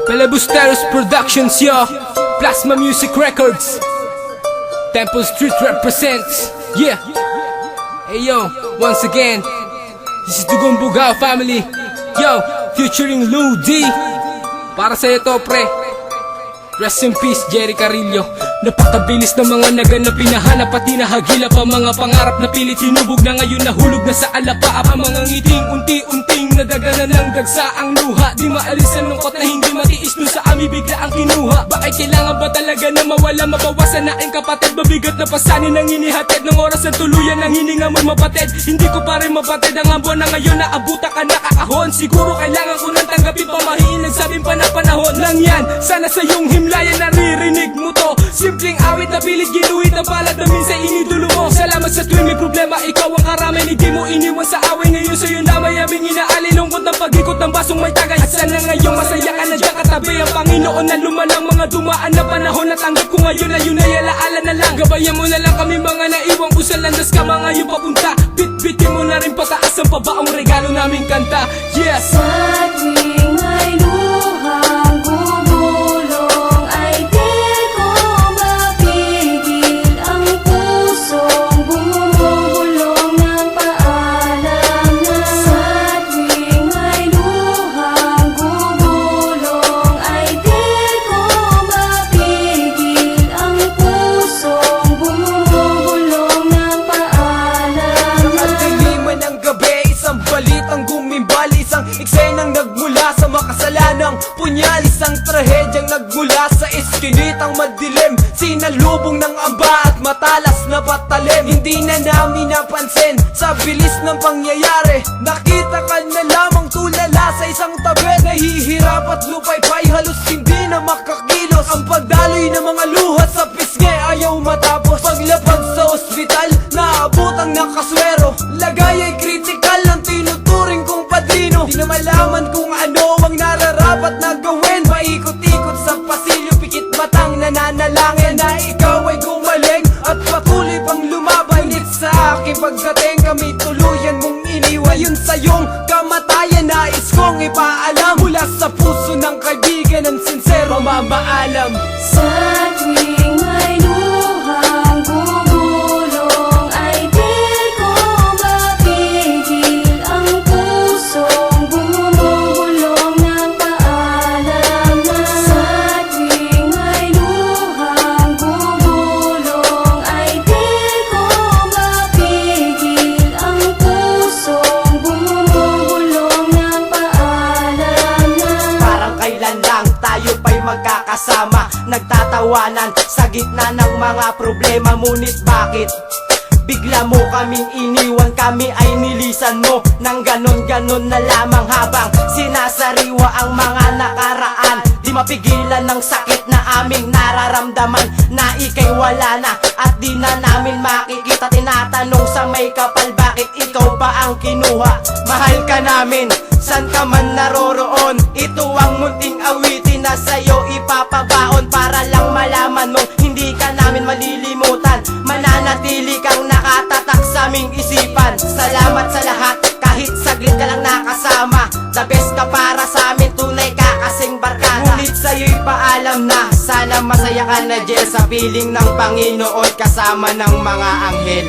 Pelebusteros Productions, yo. Plasma Music Records. Temple Street represents. Yeah. Hey yo, once again, this is Dugong Bugao family. Yo, featuring Lou D. Para sa'yo to, pre. Rest in peace, Jerry Carillo. Napakabilis ng mga naganap, pinahanap pati nahagila pa mga pangarap na pilit hinubog na ngayon nahulog na sa alapaap. Ang mga ngiting unti-unting nadaganan ng dagsaang luha. Di maalis ang lungkot na hindi matiis nun sa amin bigla ang kinuha. Bakit kailangan ba talaga na mawala, mabawasan na ang kapatid? Mabigat na pasanin ang inihatid ng oras ang tuluyan ng hininga mo'y mapatid. Hindi ko pa rin mapatid ang ambon na ngayon naabuta ka nakakahon. Siguro kailangan ko nang tanggapin pamahiin, nagsabing pa na panahon lang yan. Sana sa iyong himlayan naririnig mo to. Simpleng awit na pilit ginuhit ang palad na minsan inidulo mo. Salamat sa tuwing may problema, ikaw ang karami. Hindi mo iniwan sa away, ngayon sa'yo damay aming inaali. Lungkot ng pag-ikot ng basong may tagay. At sana ngayon masaya ka na dyan katabi ang Panginoon na lumalang mga dumaan na panahon. Natanggap ko ngayon na yun ay alaala na lang. Gabayan mo na lang kami mga naiwang kung saan landas ka mga yung papunta. Bit-bitin mo na rin pataas ang pabaong regalo naming kanta. Yes! Sa tuwing may luhang gumulong ay di ko mapigil ang pusong bumubulong ng paalam na. Sa tuwing may luhang gumulong ay di ko mapigil ang pusong bumubulong ng paalam na. Nakadiliman ng gabi, isang balitang gumimbal, isang eksenang nagmula sa makasalanang punyal, isang trahedyang nagmula sa iskinitang madilim, sinalubong ng amba at matalas na patalim. Hindi na namin napansin sa bilis ng pangyayari, nakita ka na lamang tulala sa isang tabi. Nahihirap at lupaypay, halos hindi na makakilos. Ang pagdaloy ng mga luha sa pisngi ayaw matapos. Paglapag sa ospital, naabot ang nakaswero. Lagay ay kritikal ang tinuturing kong padrino. Di na malaman kung ano ang nararapat na gawin. Paikot-ikot sa pasilyo, pikit matang nananalangin na ikaw ay gumaling at patuloy pang lumaban. Ngunit sa aking pagdating kami tuluyan mong iniwan. Yun sa iyong kamatayan nais kong ipaalam. Mula sa puso ng kaibigan ang sincero mamaalam. Sa tuwing may luhang gumulong ay di ko mapigil ang pusong bumubulong ng paalam na. Sa tuwing may luhang gumulong ay di ko mapigil ang pusong bumubulong ng paalam na. Parang kailan lang tayo pa'y magkakasama, nagtatawanan sa gitna ng mga problema. Ngunit bakit bigla mo kaming iniwan? Kami ay nilisan mo ng ganon-ganon na lamang habang sinasariwa ang mga nakaraan. Di mapigilan ng sakit na aming nararamdaman na ika'y wala na at di na namin makikita. Tinatanong sa may kapal, bakit ikaw pa ang kinuha? Mahal ka namin, san ka man naroroon. Ito ang munting awitin na sa'yo ipapabaon, para lang malaman mong hindi ka namin malilimutan. Mananatili kang nakatatak sa aming isipan. Salamat sa lahat, kahit saglit ka lang nakasama. The best ka para sa amin, tunay ka kasing barkada. Ngunit sa'yo'y paalam na, sana masaya ka na dyan sa piling ng Panginoon kasama ng mga anghel.